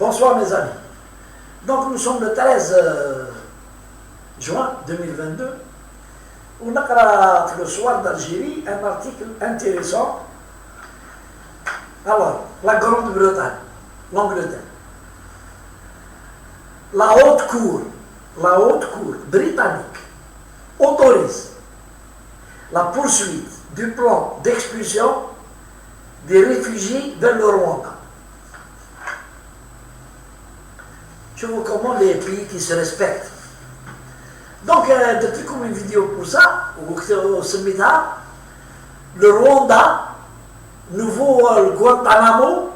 Bonsoir mes amis. Donc nous sommes le 13 juin 2022. On a le soir d'Algérie un article intéressant. Alors, la Grande-Bretagne, l'Angleterre. La haute cour britannique autorise la poursuite du plan d'expulsion des réfugiés vers le Rwanda. Je vous recommande les pays qui se respectent. Donc, depuis comme une vidéo pour ça, au Semita, le Rwanda, nouveau Guantanamo,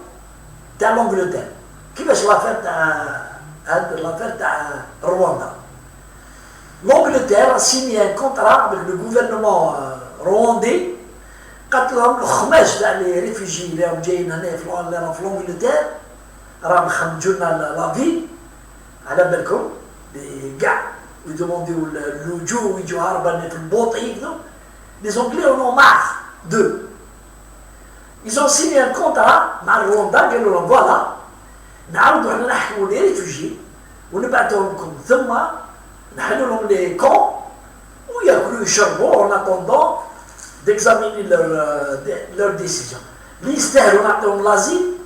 de l'Angleterre. Qui va se la faire à Rwanda? L'Angleterre a signé un contrat avec le gouvernement rwandais. Quand les réfugiés qui sont en Angleterre, ils ont la vie. على بالكم كاع ويدومونديو اللجوء ويجوا هربانين في البوط يقدروا les Anglais en ont marre d'eux. Ils ont signé un contrat مع الروندا قالوا لهم فوالا نعاودوا حنا نحكموا لي ريفوجي ونبعثوا لكم ثم نحلوا لهم لي كون وياكلوا يشربوا en attendant d'examiner leur décision. اللي يستاهلوا نعطيهم لازيل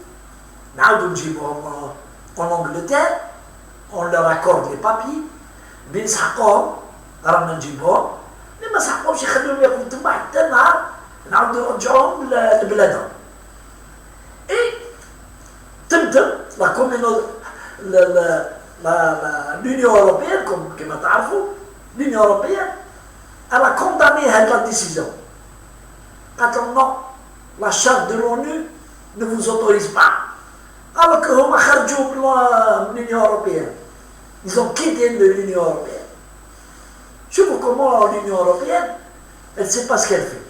نعاودوا نجيبوهم en Angleterre. On leur accorde les papiers, mais ils سحقوهم رانا نجيبوهم، اللي ما سحقوهمش يخليهم ياكلوا تما حتى النهار نعاودو نرجعوهم لبلادهم. Et تمتم l'Union européenne, كما تعرفوا، l'Union européenne, elle a condamné la décision. قالت لهم non, la charte de l'ONU ne vous autorise pas. Alors que هم خرجوا من l'Union européenne. Ils ont quitté l'Union européenne. Je vois comment l'Union européenne, elle ne sait pas ce qu'elle fait.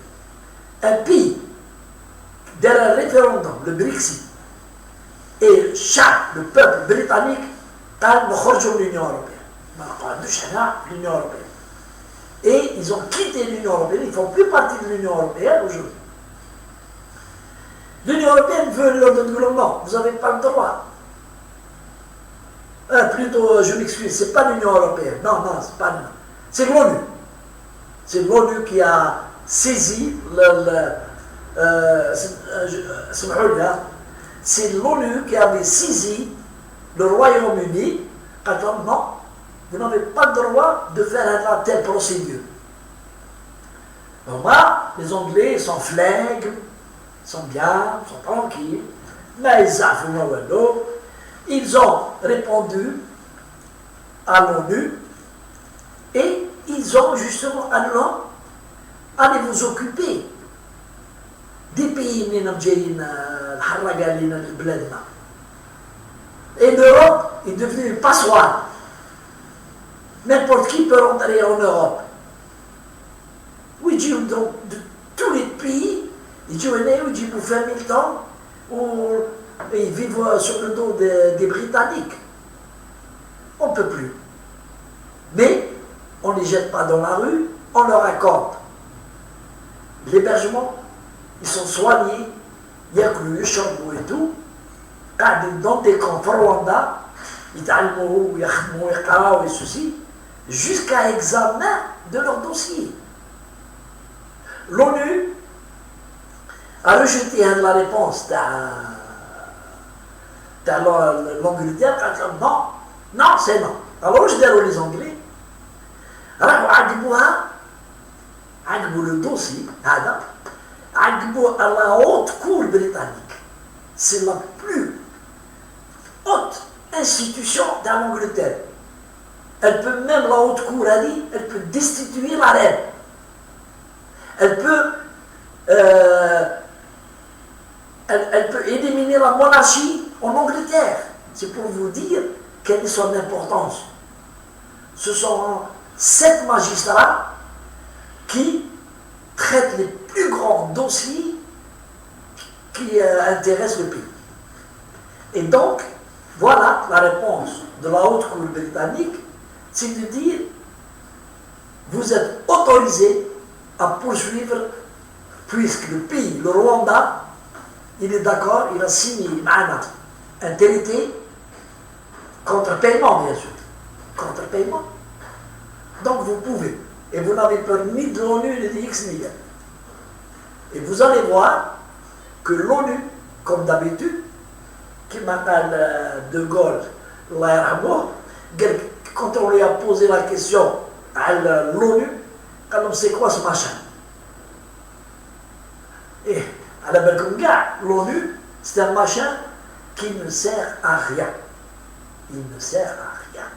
Un pays, derrière le référendum, le Brexit, et le peuple britannique, قال نخرجوا من l'Union européenne. ما نقعدوش هنا في l'Union européenne. Et ils ont quitté l'Union européenne, ils ne font plus partie de l'Union européenne aujourd'hui. L'Union européenne veut leur dire non, vous n'avez pas le droit. Plutôt, je m'excuse, c'est pas l'Union européenne. Non, c'est pas l'Union. C'est l'ONU. C'est l'ONU qui a saisi c'est l'ONU qui avait saisi le Royaume-Uni en disant non, vous n'avez pas le droit de faire une telle procédure. Donc là, les Anglais sont flingues, sont bien, sont tranquilles, mais ils ont répondu à l'ONU et ils ont justement allez vous occuper des pays et l'Europe est devenue une passoire. N'importe qui peut rentrer en Europe. Oui, donc de tous les pays. Ils jouent pour 20 000 ans, ils vivent sur le dos des Britanniques. On ne peut plus. Mais on ne les jette pas dans la rue, on leur accorde l'hébergement, ils sont soignés, il y a que le chambou et tout, dans des camps au Rwanda, ils et ceci, jusqu'à examen de leur dossier. L'ONU a rejeté la réponse de l'Angleterre en disant non, c'est non. Alors je dis les Anglais, عجبوا le dossier, عجبوا à la haute cour britannique. C'est la plus haute institution de l'Angleterre. Elle peut même, la haute cour a dit, elle peut destituer la reine. Elle peut elle peut éliminer la monarchie en Angleterre. C'est pour vous dire quelle est son importance. Ce sont 7 magistrats qui traitent les plus grands dossiers qui intéressent le pays. Et donc, voilà la réponse de la haute cour britannique, c'est de dire, vous êtes autorisé à poursuivre, puisque le pays, le Rwanda, il est d'accord, il a signé un traité Contre-paiement, bien sûr. Contre-paiement. Donc vous pouvez. Et vous n'avez peur ni de l'ONU ni de X ni Y. Et vous allez voir que l'ONU, comme d'habitude, qui m'appelle De Gaulle, quand on lui a posé la question à l'ONU, quand c'est quoi ce machin? Et à la l'ONU, c'est un machin qui ne sert à rien. Il ne sert à rien.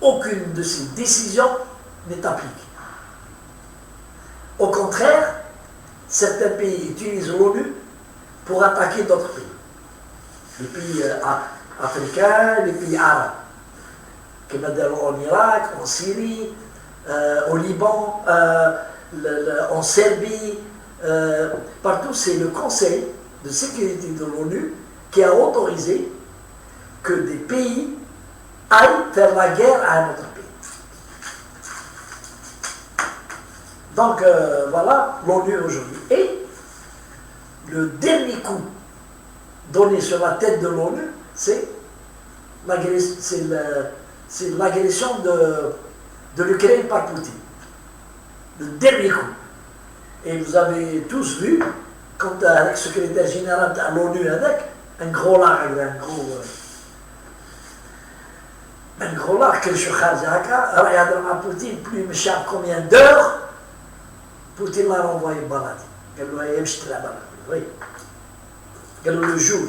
Aucune de ces décisions n'est appliquée. Au contraire, certains pays utilisent l'ONU pour attaquer d'autres pays. Les pays africains, les pays arabes. Comme en Irak, en Syrie, au Liban, en Serbie, partout, c'est le Conseil de sécurité de l'ONU qui a autorisé que des pays aillent faire la guerre à un autre pays. Donc voilà l'ONU aujourd'hui. Et le dernier coup donné sur la tête de l'ONU, c'est l'agression de l'Ukraine par Poutine. Le dernier coup. Et vous avez tous vu, quand le secrétaire général de l'ONU avec un gros large, un gros large, que je regarde à Poutine, plus il me cherche combien d'heures, Poutine l'a renvoyé balade. Oui. Le jour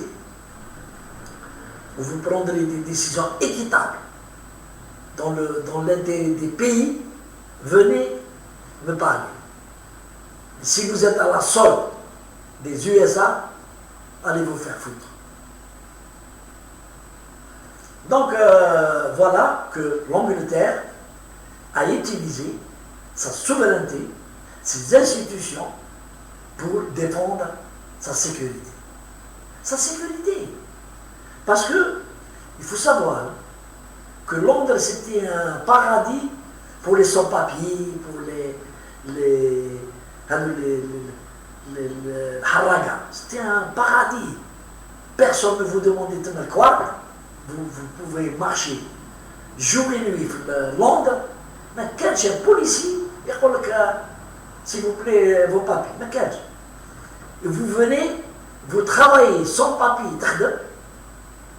où vous prendrez des décisions équitables dans l'intérêt des pays, venez me parler. Si vous êtes à la solde des USA, allez vous faire foutre. Donc voilà que l'Angleterre a utilisé sa souveraineté, ses institutions pour défendre sa sécurité. Sa sécurité. Parce que, il faut savoir que Londres c'était un paradis pour les sans-papiers, pour les haragas. C'était un paradis. Personne ne vous demandait de me croire. Vous pouvez marcher jour et nuit Londres, mais quand j'ai un policier, il dit s'il vous plaît, vos papiers. Mais quand et vous venez, vous travaillez sans papier,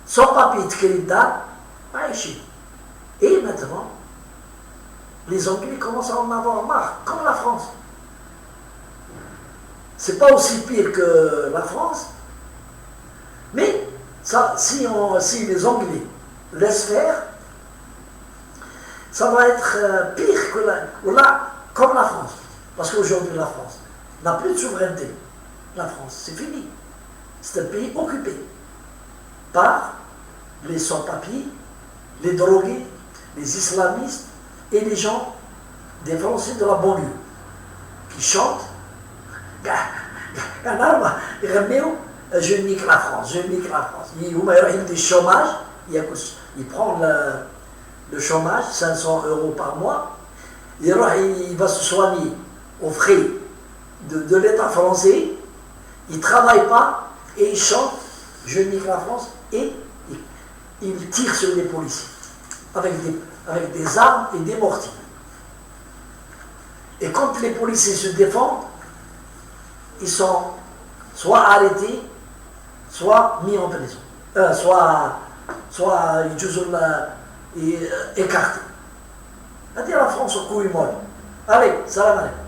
sans papier de crédit, et maintenant, les Anglais commencent à en avoir marre, comme la France. C'est pas aussi pire que la France, mais ça, si les Anglais laissent faire, ça va être pire que là, comme la France. Parce qu'aujourd'hui, la France n'a plus de souveraineté. La France, c'est fini. C'est un pays occupé par les sans-papiers, les drogués, les islamistes et les gens des Français de la banlieue qui chantent. Je nique la France, je nique la France. Il y a des chômages, il prend le chômage, 500 € par mois, il va se soigner aux frais de l'État français, il ne travaille pas et il chante je nique la France et il tire sur les policiers avec des armes et des mortiers. Et quand les policiers se défendent, ils sont soit arrêtés, soit mis en prison, soit écartés. C'est-à-dire la France au couille molle. Allez, salam alaikum.